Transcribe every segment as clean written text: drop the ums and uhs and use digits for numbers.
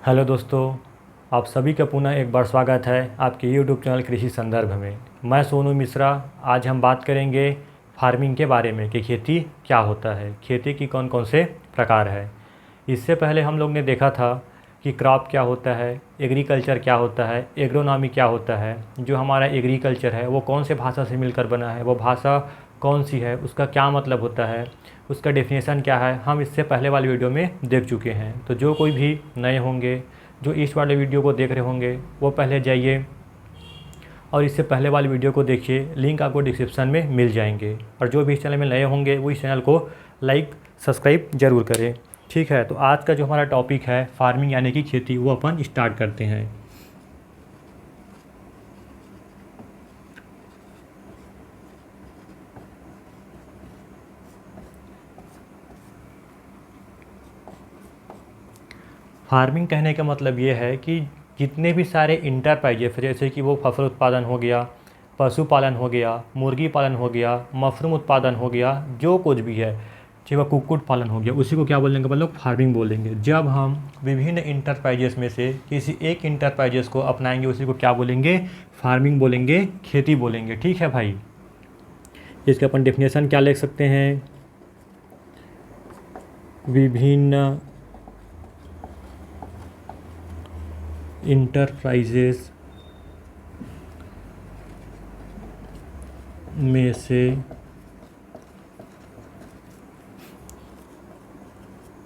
Hello दोस्तों, आप सभी का पुनः एक बार स्वागत है आपके यूट्यूब चैनल कृषि संदर्भ में। मैं सोनू मिश्रा। आज हम बात करेंगे फार्मिंग के बारे में कि खेती क्या होता है, खेती की कौन कौन से प्रकार है। इससे पहले हम लोग ने देखा था कि क्रॉप क्या होता है, एग्रीकल्चर क्या होता है, एग्रोनॉमी क्या होता है। जो हमारा एग्रीकल्चर है वो कौन से भाषा से मिलकर बना है, वो भाषा कौन सी है, उसका क्या मतलब होता है, उसका डेफिनेशन क्या है, हम इससे पहले वाले वीडियो में देख चुके हैं। तो जो कोई भी नए होंगे जो इस वाले वीडियो को देख रहे होंगे वो पहले जाइए और इससे पहले वाले वीडियो को देखिए, लिंक आपको डिस्क्रिप्शन में मिल जाएंगे। और जो भी इस चैनल में नए होंगे वो इस चैनल को लाइक सब्सक्राइब ज़रूर करें। ठीक है, तो आज का जो हमारा टॉपिक है फार्मिंग यानी कि खेती, वो अपन स्टार्ट करते हैं। फार्मिंग कहने का मतलब ये है कि जितने भी सारे इंटरप्राइजेस, जैसे कि वो फसल उत्पादन हो गया, पशुपालन हो गया, मुर्गी पालन हो गया, मशरूम उत्पादन हो गया, जो कुछ भी है, चाहे वह कुक्कुट पालन हो गया, उसी को क्या बोलेंगे अपन लोग, फार्मिंग बोलेंगे। जब हम विभिन्न इंटरप्राइजेस में से किसी एक इंटरप्राइजेस को अपनाएंगे उसी को क्या बोलेंगे, फार्मिंग बोलेंगे, खेती बोलेंगे। ठीक है भाई, इसका अपन डेफिनेशन क्या लिख सकते हैं, विभिन्न इंटरप्राइजेस में से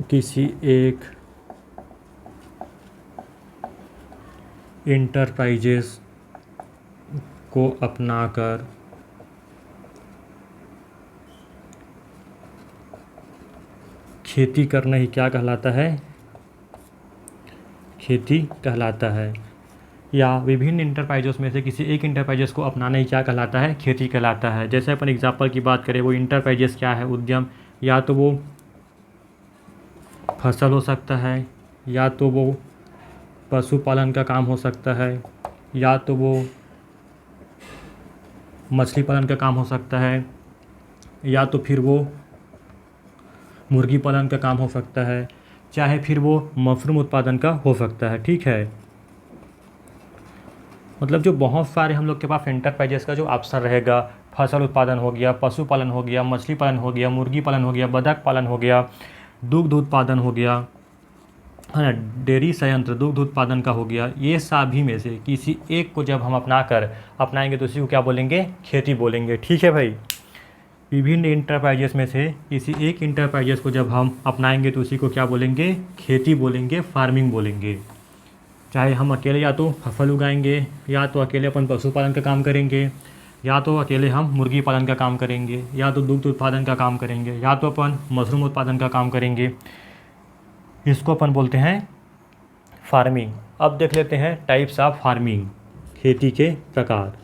किसी एक इंटरप्राइजेस को अपनाकर खेती करना ही क्या कहलाता है, खेती कहलाता है। या विभिन्न इंटरप्राइजेस में से किसी एक इंटरप्राइजेस को अपनाना ही क्या कहलाता है, खेती कहलाता है। जैसे अपन एग्जांपल की बात करें, वो इंटरप्राइजेस क्या है, उद्यम, या तो वो फसल हो सकता है, या तो वो पशुपालन का काम हो सकता है, या तो वो मछली पालन का काम हो सकता है, या तो फिर वो मुर्गी पालन का काम हो सकता है, चाहे फिर वो मशरूम उत्पादन का हो सकता है। ठीक है, मतलब जो बहुत सारे हम लोग के पास इंटरप्राइजेस का जो ऑप्शन रहेगा, फसल उत्पादन हो गया, पशुपालन हो गया, मछली पालन हो गया, मुर्गी पालन हो गया, बतख पालन हो गया, दुग्ध उत्पादन हो गया, है ना, डेयरी संयंत्र दुग्ध उत्पादन का हो गया। ये सभी में से किसी एक को जब हम अपनाएंगे तो उसी को क्या बोलेंगे, खेती बोलेंगे। ठीक है भाई, विभिन्न इंटरप्राइजेस में से किसी एक इंटरप्राइजेस को जब हम अपनाएंगे तो उसी को क्या बोलेंगे, खेती बोलेंगे, फार्मिंग बोलेंगे। चाहे हम अकेले या तो फसल उगाएंगे, या तो अकेले अपन पशुपालन का काम करेंगे, या तो अकेले हम मुर्गी पालन का काम करेंगे, या तो दुग्ध उत्पादन का काम करेंगे, या तो अपन मशरूम उत्पादन का काम करेंगे। इसको अपन बोलते हैं फार्मिंग। अब देख लेते हैं टाइप्स ऑफ फार्मिंग, खेती के प्रकार।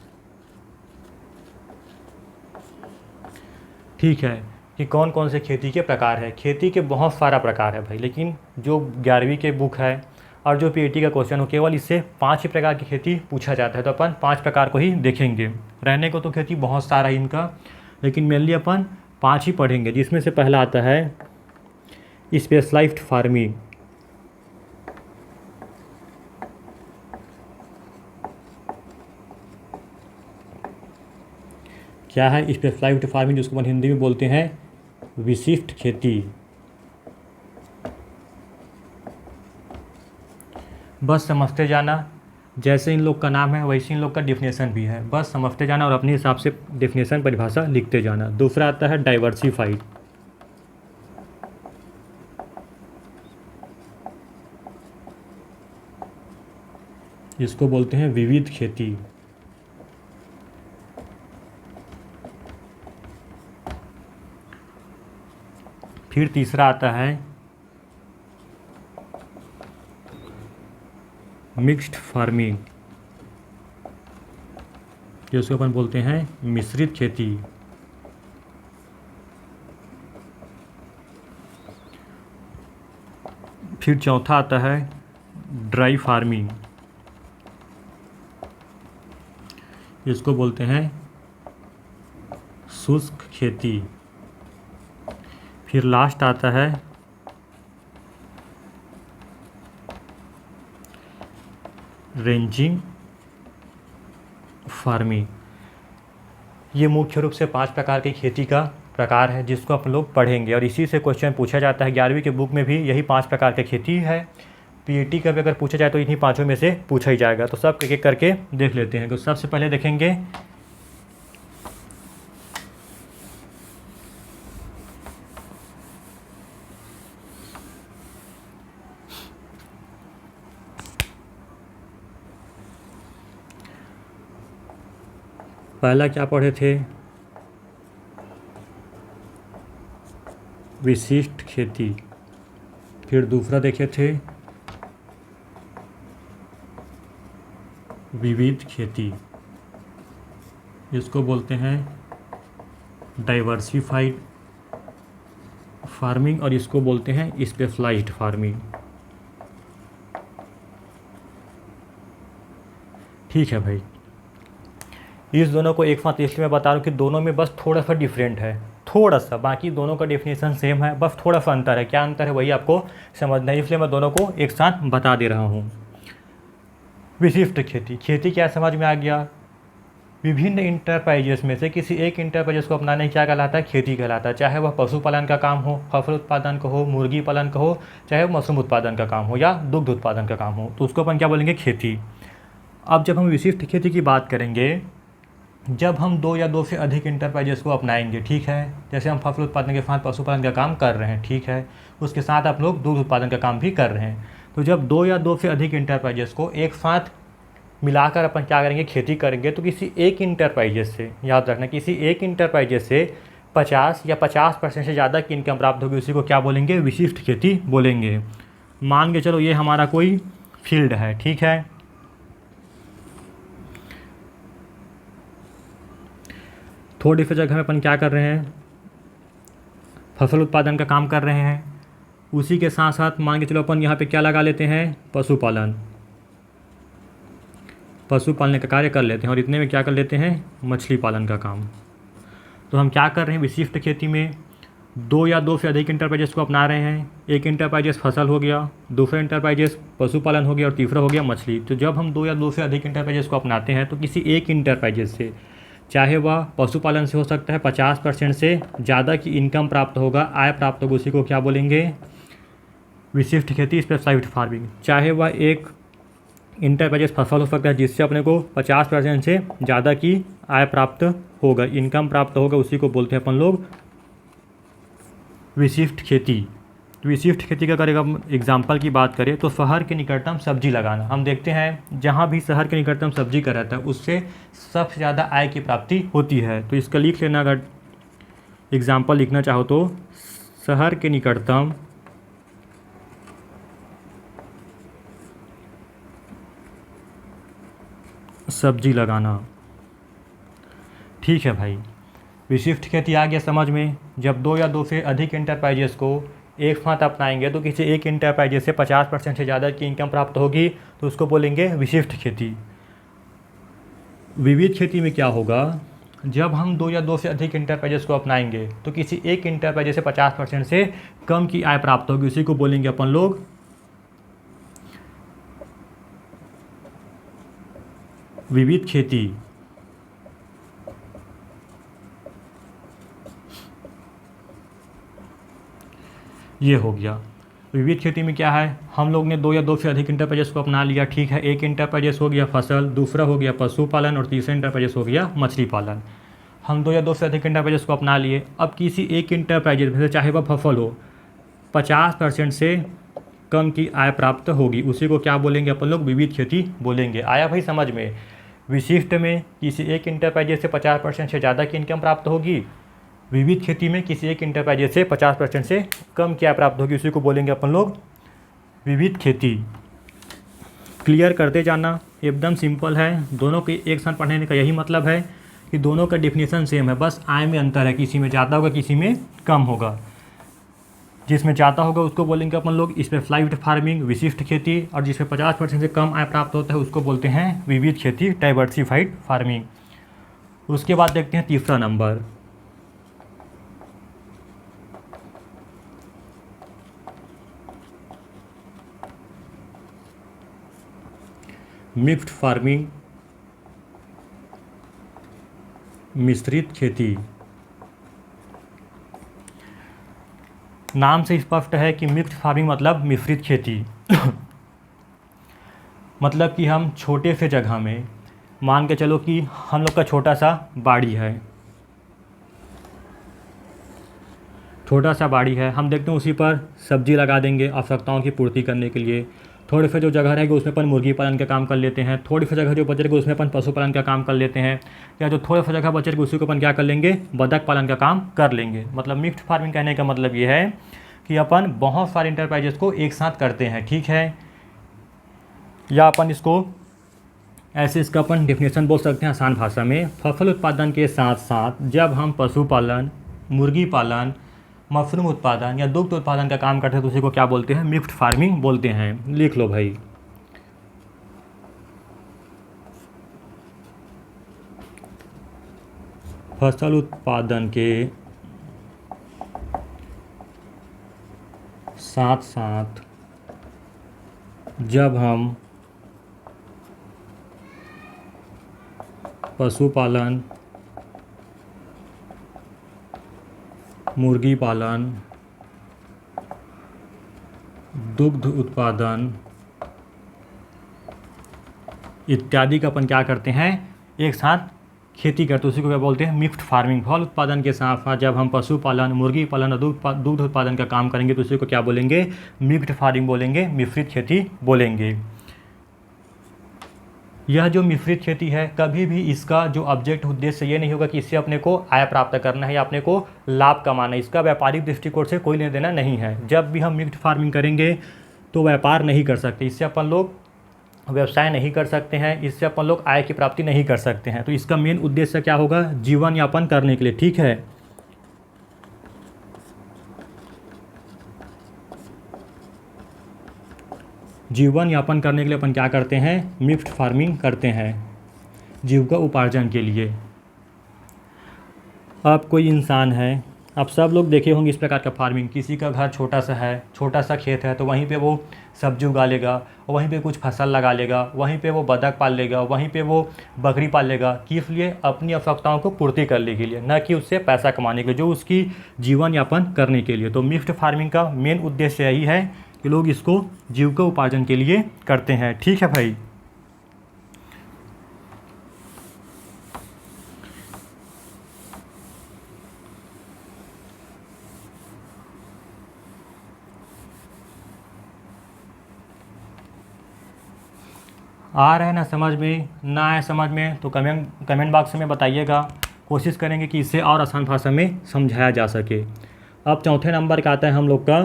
ठीक है, कि कौन कौन से खेती के प्रकार है। खेती के बहुत सारा प्रकार है भाई, लेकिन जो 11वीं के बुक है और जो पीएटी का क्वेश्चन हो, केवल इससे 5 ही प्रकार की खेती पूछा जाता है। तो अपन 5 प्रकार को ही देखेंगे। रहने को तो खेती बहुत सारा है इनका, लेकिन मेनली अपन 5 ही पढ़ेंगे, जिसमें से पहला आता है स्पेशलाइज्ड फार्मिंग। क्या है स्पेशलाइज्ड फार्मिंग, जिसको अपन हिंदी में बोलते हैं विशिष्ट खेती। बस समझते जाना, जैसे इन लोग का नाम है वैसे इन लोग का डेफिनेशन भी है। बस समझते जाना और अपने हिसाब से डेफिनेशन परिभाषा लिखते जाना। दूसरा आता है डाइवर्सिफाइड। इसको बोलते हैं विविध खेती। फिर तीसरा आता है मिक्स्ड फार्मिंग, जिसको अपन बोलते हैं मिश्रित खेती। फिर चौथा आता है ड्राई फार्मिंग, इसको बोलते हैं शुष्क खेती। फिर लास्ट आता है रेंजिंग फार्मिंग। ये मुख्य रूप से 5 प्रकार की खेती का प्रकार है जिसको आप लोग पढ़ेंगे और इसी से क्वेश्चन पूछा जाता है। 11वीं के बुक में भी यही 5 प्रकार की खेती है। पीएटी का भी अगर पूछा जाए तो इन्हीं पाँचों में से पूछा ही जाएगा। तो सब एक एक करके देख लेते हैं। तो सबसे पहले देखेंगे पहला क्या पढ़े थे, विशिष्ट खेती। फिर दूसरा देखे थे विविध खेती, इसको बोलते हैं डाइवर्सिफाइड फार्मिंग और इसको बोलते हैं स्पेशलाइज्ड फार्मिंग। ठीक है भाई, इस दोनों को एक साथ इसलिए मैं बता रहा हूँ कि दोनों में बस थोड़ा सा डिफरेंट है, थोड़ा सा। बाकी दोनों का डेफिनेशन सेम है, बस थोड़ा सा अंतर है। क्या अंतर है वही आपको समझना है, इसलिए मैं दोनों को एक साथ बता दे रहा हूँ। विशिष्ट खेती, खेती क्या समझ में आ गया, विभिन्न इंटरप्राइजेस में से किसी एक इंटरप्राइजेस को अपनाने क्या कहलाता है, खेती कहलाता है। चाहे वह पशुपालन का काम हो, फसल उत्पादन का हो, मुर्गी पालन का हो, चाहे वह मशरूम उत्पादन का काम हो या दुग्ध उत्पादन का काम हो, तो उसको अपन क्या बोलेंगे, खेती। अब जब हम विशिष्ट खेती की बात करेंगे, जब हम 2 या 2 से अधिक इंटरप्राइजेस को अपनाएंगे, ठीक है, जैसे हम फसल उत्पादन के साथ पशुपालन का काम कर रहे हैं, ठीक है, उसके साथ आप लोग दुग्ध उत्पादन का काम भी कर रहे हैं। तो जब 2 या 2 से अधिक इंटरप्राइजेस को एक साथ मिलाकर अपन क्या करेंगे, खेती करेंगे, तो किसी एक इंटरप्राइजेस से, याद रखना, किसी एक इंटरप्राइजेस से 50 या 50% से ज़्यादा की इनकम प्राप्त होगी, उसी को क्या बोलेंगे, विशिष्ट खेती बोलेंगे। मान के चलो ये हमारा कोई फील्ड है, ठीक है, थोड़ी सी जगह में अपन क्या कर रहे हैं, फसल उत्पादन का काम कर रहे हैं। उसी के साथ साथ मान के चलो अपन यहाँ पे क्या लगा लेते हैं, पशुपालन, पशु पालने का कार्य कर लेते हैं और इतने में क्या कर लेते हैं, मछली पालन का काम। तो हम क्या कर रहे हैं, विशिष्ट खेती में 2 या 2 से अधिक इंटरप्राइजेस को अपना रहे हैं। एक इंटरप्राइजेस फसल हो गया, दूसरा इंटरप्राइजेस पशुपालन हो गया और तीसरा हो गया मछली। तो जब हम 2 या 2 से अधिक इंटरप्राइजेस को अपनाते हैं तो किसी एक इंटरप्राइजेस से, चाहे वह पशुपालन से हो सकता है, 50% से ज़्यादा की इनकम प्राप्त होगा, आय प्राप्त होगा, उसी को क्या बोलेंगे, विशिष्ट खेती, स्पेशलाइज्ड फार्मिंग। चाहे वह एक इंटरप्राइजेस फसल हो सकता है जिससे अपने को 50% से ज़्यादा की आय प्राप्त होगा, इनकम प्राप्त होगा, उसी को बोलते हैं अपन लोग विशिष्ट खेती। विशिष्ट खेती का अगर हम एग्जाम्पल की बात करें तो शहर के निकटतम सब्जी लगाना। हम देखते हैं जहाँ भी शहर के निकटतम सब्जी का रहता है उससे सबसे ज़्यादा आय की प्राप्ति होती है। तो इसका लिख लेना, अगर एग्जाम्पल लिखना चाहो तो शहर के निकटतम सब्जी लगाना। ठीक है भाई, विशिष्ट खेती आ गया समझ में। जब 2 या 2 से अधिक इंटरप्राइजेस को एक साथ अपनाएंगे तो किसी एक इंटरप्राइजेस से 50% से ज़्यादा की इनकम प्राप्त होगी, तो उसको बोलेंगे विशिष्ट खेती। विविध खेती में क्या होगा, जब हम 2 या 2 से अधिक इंटरप्राइजेस को अपनाएंगे तो किसी एक इंटरप्राइजेस से 50% से कम की आय प्राप्त होगी, उसी को बोलेंगे अपन लोग विविध खेती। ये हो गया। विविध खेती में क्या है, हम लोग ने 2 या 2 से अधिक इंटरप्राइजेस को अपना लिया, ठीक है। एक इंटरप्राइजेस हो गया फसल, दूसरा हो गया पशुपालन और तीसरा इंटरप्राइजेस हो गया मछली पालन। हम 2 या 2 से अधिक इंटरप्राइजेस को अपना लिए। अब किसी एक इंटरप्राइजेस में से, चाहे वह फसल हो, 50% से कम की आय प्राप्त होगी, उसी को क्या बोलेंगे अपन लोग, विविध खेती बोलेंगे। आया भाई समझ में। विशिष्ट में किसी एक इंटरप्राइजेस से 50% से ज़्यादा की इनकम प्राप्त होगी, विविध खेती में किसी एक इंटरप्राइजेस से 50% से कम की आय प्राप्त होगी, उसी को बोलेंगे अपन लोग विविध खेती। क्लियर करते जाना, एकदम सिंपल है। दोनों के एक साथ पढ़ने का यही मतलब है कि दोनों का डेफिनेशन सेम है, बस आय में अंतर है, किसी में ज़्यादा होगा किसी में कम होगा। जिसमें ज़्यादा होगा उसको बोलेंगे अपन लोग स्पेशलाइज्ड फार्मिंग, विशिष्ट खेती, और जिसमें 50% से कम आय प्राप्त होता है उसको बोलते हैं विविध खेती, डाइवर्सिफाइड फार्मिंग। उसके बाद देखते हैं तीसरा नंबर, मिक्स्ड फार्मिंग, मिश्रित खेती। नाम से स्पष्ट है कि मिक्स्ड फार्मिंग मतलब मिश्रित खेती मतलब कि हम छोटे से जगह में, मान के चलो कि हम लोग का छोटा सा बाड़ी है, छोटा सा बाड़ी है, हम देखते हैं उसी पर सब्जी लगा देंगे आवश्यकताओं की पूर्ति करने के लिए। थोड़ी सी जो जगह रहेगी उसमें अपन मुर्गी पालन का काम कर लेते हैं, थोड़ी सी जगह जो बचेगी उसमें अपन पशुपालन का काम कर लेते हैं, या जो थोड़ा सा जगह बचेगी उसी को अपन क्या कर लेंगे, बतख पालन का काम कर लेंगे। मतलब मिक्स्ड फार्मिंग कहने का मतलब ये है कि अपन बहुत सारे इंटरप्राइजेस को एक साथ करते हैं, ठीक है। या अपन इसको ऐसे, इसका अपन डेफिनेशन बोल सकते हैं आसान भाषा में, फसल उत्पादन के साथ साथ जब हम पशुपालन, मुर्गी पालन, मशरूम उत्पादन या दुग्ध उत्पादन का काम करते हैं तो उसी को क्या बोलते हैं, मिक्स्ड फार्मिंग बोलते हैं। लिख लो भाई। फसल उत्पादन के साथ साथ जब हम पशुपालन, मुर्गी पालन, दुग्ध उत्पादन इत्यादि का अपन क्या करते हैं, एक साथ खेती करते हैं, उसी को क्या बोलते हैं, मिक्स्ड फार्मिंग। फल उत्पादन के साथ साथ जब हम पशुपालन, मुर्गी पालन और दुग्ध उत्पादन का काम करेंगे तो उसी को क्या बोलेंगे, मिक्स्ड फार्मिंग बोलेंगे, मिश्रित खेती बोलेंगे। यह जो मिश्रित खेती है, कभी भी इसका जो ऑब्जेक्ट उद्देश्य ये नहीं होगा कि इससे अपने को आय प्राप्त करना है या अपने को लाभ कमाना है, इसका व्यापारिक दृष्टिकोण से कोई लेना देना नहीं है। जब भी हम मिक्स्ड फार्मिंग करेंगे तो व्यापार नहीं कर सकते, इससे अपन लोग व्यवसाय नहीं कर सकते हैं, इससे अपन लोग आय की प्राप्ति नहीं कर सकते हैं। तो इसका मेन उद्देश्य क्या होगा, जीवन यापन करने के लिए, ठीक है। जीवन यापन करने के लिए अपन क्या करते हैं, मिक्स्ड फार्मिंग करते हैं, जीविका उपार्जन के लिए। अब कोई इंसान है, अब सब लोग देखे होंगे इस प्रकार का फार्मिंग, किसी का घर छोटा सा है, छोटा सा खेत है तो वहीं पे वो सब्जी उगा लेगा, वहीं पे कुछ फसल लगा लेगा, वहीं पे वो बतख पाल लेगा, वहीं पे वो बकरी पाल लेगा। किस लिए, अपनी आवश्यकताओं को पूर्ति करने के लिए, न कि उससे पैसा कमाने के लिए, जो उसकी जीवन यापन करने के लिए। तो मिक्स्ड फार्मिंग का मेन उद्देश्य यही है कि लोग इसको जीविका उपार्जन के लिए करते हैं, ठीक है भाई। आ रहा है ना समझ में, ना आए समझ में तो कमेंट बॉक्स में बताइएगा, कोशिश करेंगे कि इसे और आसान भाषा में समझाया जा सके। अब चौथे नंबर का आता है हम लोग का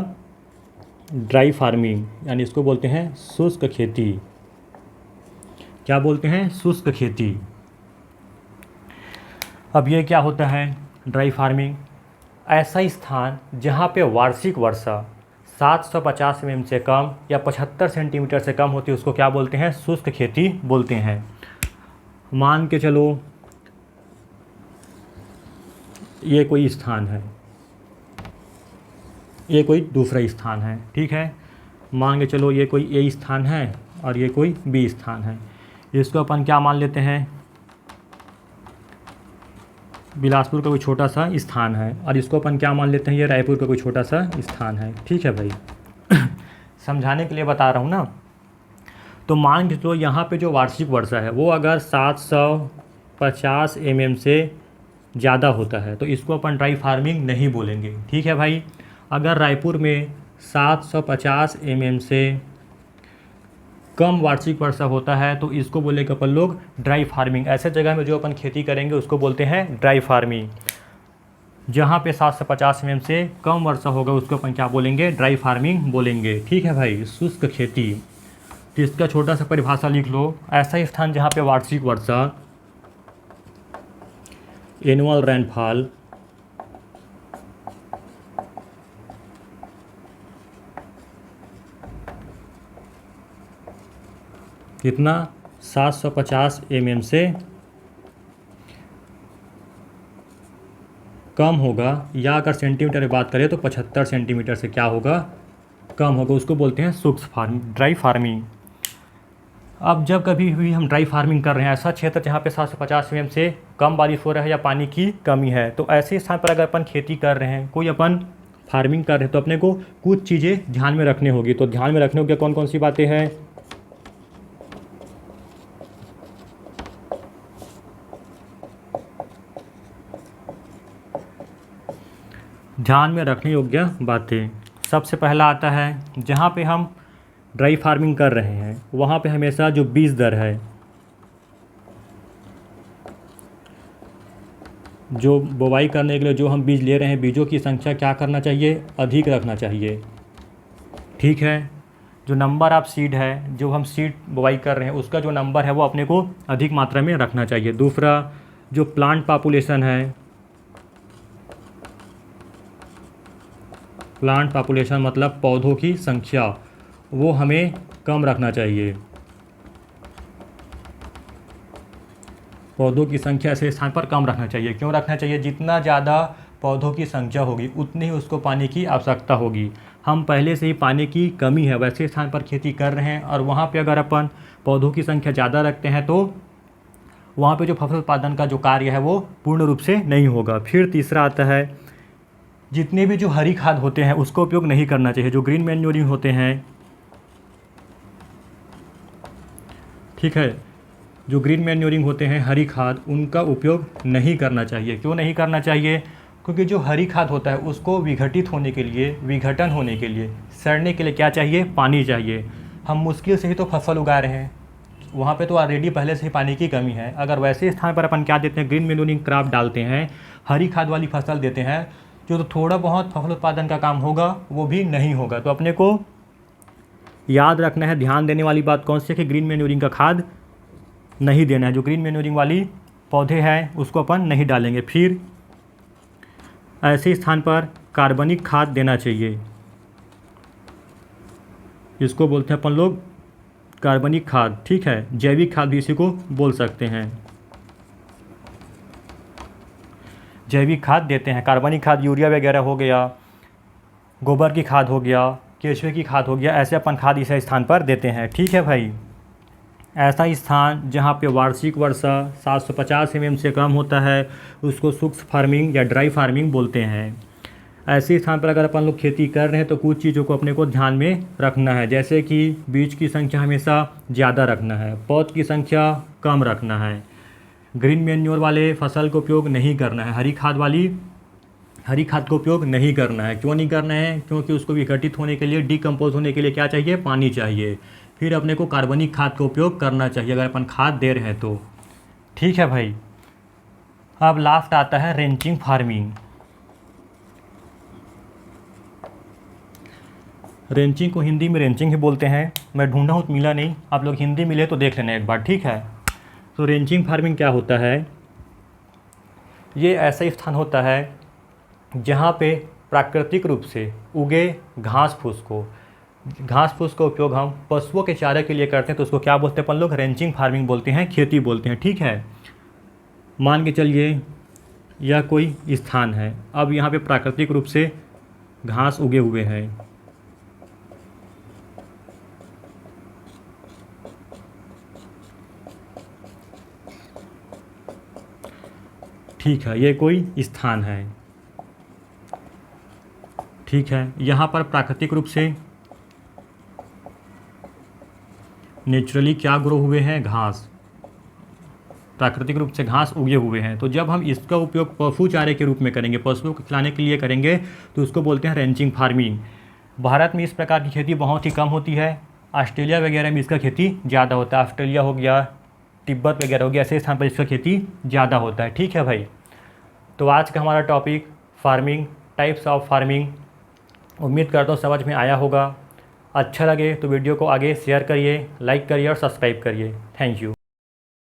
ड्राई फार्मिंग, यानी इसको बोलते हैं शुष्क खेती। क्या बोलते हैं, शुष्क खेती। अब ये क्या होता है, ड्राई फार्मिंग ऐसा स्थान जहाँ पे वार्षिक वर्षा 750 mm से कम या 75 सेंटीमीटर से कम होती है, उसको क्या बोलते हैं, शुष्क खेती बोलते हैं। मान के चलो ये कोई स्थान है, ये कोई दूसरा स्थान है, ठीक है। मान के चलो ये कोई ए स्थान है और ये कोई बी स्थान है। इसको अपन क्या मान लेते हैं, बिलासपुर का कोई छोटा सा स्थान है, और इसको अपन क्या मान लेते हैं, ये रायपुर का कोई छोटा सा स्थान है, ठीक है भाई। समझाने के लिए बता रहा हूँ ना। तो मान के चलो यहाँ पे जो वार्षिक वर्षा है वो अगर 750 mm से ज़्यादा होता है तो इसको अपन ड्राई फार्मिंग नहीं बोलेंगे, ठीक है भाई। अगर रायपुर में 750 mm से कम वार्षिक वर्षा होता है तो इसको बोलेंगे अपन लोग ड्राई फार्मिंग। ऐसे जगह में जो अपन खेती करेंगे उसको बोलते हैं ड्राई फार्मिंग। जहाँ पे 750 mm से कम वर्षा होगा उसको अपन क्या बोलेंगे, ड्राई फार्मिंग बोलेंगे, ठीक है भाई। शुष्क खेती, तो इसका छोटा सा परिभाषा लिख लो, ऐसा स्थान जहाँ पे वार्षिक वर्षा, एनुअल रेनफॉल, कितना 750 mm से कम होगा, या अगर सेंटीमीटर की बात करें तो 75 सेंटीमीटर से क्या होगा, कम होगा, उसको बोलते हैं शुष्क फार्मिंग, ड्राई फार्मिंग। अब जब कभी भी हम ड्राई फार्मिंग कर रहे हैं, ऐसा क्षेत्र जहाँ पे 750 mm से कम बारिश हो रहा है या पानी की कमी है, तो ऐसे स्थान पर अगर अपन खेती कर रहे हैं, कोई अपन फार्मिंग कर रहे हैं, तो अपने को कुछ चीज़ें ध्यान में रखनी होगी। तो ध्यान में रखने होगी कौन कौन सी बातें हैं? ध्यान में रखने योग्य बातें, सबसे पहला आता है जहाँ पे हम ड्राई फार्मिंग कर रहे हैं वहाँ पे हमेशा जो बीज दर है, जो बुवाई करने के लिए जो हम बीज ले रहे हैं, बीजों की संख्या क्या करना चाहिए? अधिक रखना चाहिए। ठीक है, जो नंबर ऑफ सीड है, जो हम सीड बुवाई कर रहे हैं उसका जो नंबर है वो अपने को अधिक मात्रा में रखना चाहिए। दूसरा, जो प्लांट पॉपुलेशन है, प्लांट पॉपुलेशन मतलब पौधों की संख्या, वो हमें कम रखना चाहिए। पौधों की संख्या ऐसे स्थान पर कम रखना चाहिए। क्यों रखना चाहिए? जितना ज़्यादा पौधों की संख्या होगी उतनी ही उसको पानी की आवश्यकता होगी। हम पहले से ही पानी की कमी है वैसे स्थान पर खेती कर रहे हैं और वहाँ पे अगर अपन पौधों की संख्या ज़्यादा रखते हैं तो वहाँ पे जो फसल उत्पादन का जो कार्य है वो पूर्ण रूप से नहीं होगा। फिर तीसरा आता है, जितने भी जो हरी खाद होते हैं उसका उपयोग नहीं करना चाहिए। जो ग्रीन मैन्योरिंग होते हैं, ठीक है, जो ग्रीन मैन्योरिंग होते हैं, हरी खाद, उनका उपयोग नहीं करना चाहिए। क्यों नहीं करना चाहिए? क्योंकि जो हरी खाद होता है उसको विघटित होने के लिए, विघटन होने के लिए, सड़ने के लिए क्या चाहिए? पानी चाहिए। हम मुश्किल से ही तो फसल उगा रहे हैं, वहाँ पे तो ऑलरेडी पहले से ही पानी की कमी है। अगर वैसे स्थान पर अपन क्या देते हैं? ग्रीन मैन्योरिंग क्रॉप डालते हैं, हरी खाद वाली फसल देते हैं, जो तो थोड़ा बहुत फसल उत्पादन का काम होगा वो भी नहीं होगा। तो अपने को याद रखना है, ध्यान देने वाली बात कौन सी है कि ग्रीन मैन्योरिंग का खाद नहीं देना है। जो ग्रीन मैन्योरिंग वाली पौधे हैं उसको अपन नहीं डालेंगे। फिर ऐसे स्थान पर कार्बनिक खाद देना चाहिए, इसको बोलते हैं अपन लोग कार्बनिक खाद। ठीक है, जैविक खाद भी इसी को बोल सकते हैं। जैविक खाद देते हैं, कार्बनिक खाद यूरिया वगैरह हो गया, गोबर की खाद हो गया, केचुए की खाद हो गया, ऐसे अपन खाद इस स्थान पर देते हैं। ठीक है भाई, ऐसा स्थान जहाँ पे वार्षिक वर्षा 750 mm से कम होता है उसको शुष्क फार्मिंग या ड्राई फार्मिंग बोलते हैं। ऐसे स्थान पर अगर अपन लोग खेती कर रहे हैं तो कुछ चीज़ों को अपने को ध्यान में रखना है, जैसे कि बीज की संख्या हमेशा ज़्यादा रखना है, पौध की संख्या कम रखना है, ग्रीन मैन्योर वाले फसल का उपयोग नहीं करना है, हरी खाद का उपयोग नहीं करना है। क्यों नहीं करना है? क्योंकि उसको विघटित होने के लिए, डिकम्पोज होने के लिए क्या चाहिए? पानी चाहिए। फिर अपने को कार्बनिक खाद का उपयोग करना चाहिए अगर अपन खाद दे रहे हैं तो। ठीक है भाई, अब लास्ट आता है रेंचिंग फार्मिंग। रेंचिंग को हिंदी में रेंचिंग ही बोलते हैं, मैं ढूंढा हूँ मिला नहीं, आप लोग हिंदी मिले तो देख लेना एक बार। ठीक है, तो रेंचिंग फार्मिंग क्या होता है? ये ऐसा स्थान होता है जहाँ पे प्राकृतिक रूप से उगे घास फूस का उपयोग हम पशुओं के चारे के लिए करते हैं, तो उसको क्या बोलते हैं अपन लोग? रेंचिंग फार्मिंग बोलते हैं, खेती बोलते हैं। ठीक है, मान के चलिए यह कोई स्थान है, अब यहाँ पे प्राकृतिक रूप से घास उगे हुए हैं, ठीक है, ये कोई स्थान है। ठीक है, यहाँ पर प्राकृतिक रूप से नेचुरली क्या ग्रो हुए हैं? घास, प्राकृतिक रूप से घास उगे हुए हैं। तो जब हम इसका उपयोग पशु चारे के रूप में करेंगे, पशुओं को खिलाने के लिए करेंगे, तो उसको बोलते हैं रेंचिंग फार्मिंग। भारत में इस प्रकार की खेती बहुत ही कम होती है, ऑस्ट्रेलिया वगैरह में इसका खेती ज़्यादा होता है। ऑस्ट्रेलिया हो गया, तिब्बत वगैरह हो गया, ऐसे स्थान पर इसका खेती ज़्यादा होता है। ठीक है भाई, तो आज का हमारा topic farming, types of farming, उम्मीद करता हूँ समझ में आया होगा। अच्छा लगे तो वीडियो को आगे शेयर करिए, लाइक करिए और सब्सक्राइब करिए। Thank you.